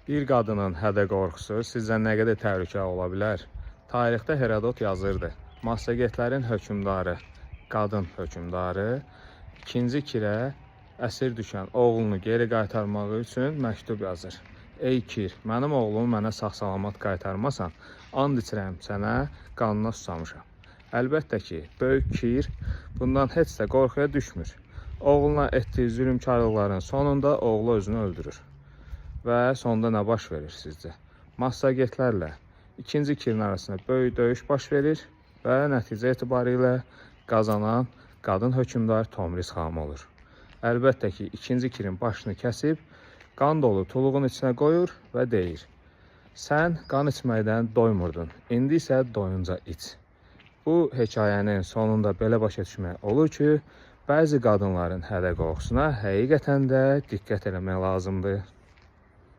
Bir qadının hədə qorxusu sizcə nə qədər təhlükəli ola bilər? Tarixdə Herodot yazırdı. Massagetlərin hökmdarı, qadın hökmdarı 2-ci Kirə əsir düşən oğlunu geri qaytarmağı üçün məktub yazır. Ey Kir, mənim oğlumu mənə sağ-salamat qaytarmasan, and içirəm sənə, qanına susamışam. Əlbəttə ki, böyük Kir bundan heç də qorxuya düşmür. Oğluna etdiyi zülmkarlıqların sonunda oğlu özünü öldürür. Və sonda nə baş verir sizcə? Massagetlərlə 2-ci Kirin arasında böyük döyüş baş verir və nəticə etibarilə qazanan qadın hökmdar Tomris xanım olur. Əlbəttə ki, 2-ci Kirin başını kəsib, qan dolu tuluğun içinə qoyur və deyir: sən qan içməkdən doymurdun, indi isə doyunca iç. Bu hekayənin sonunda belə başa düşmək olur ki, bəzi qadınların hədə qorxusuna həqiqətən də diqqət eləmək lazımdır.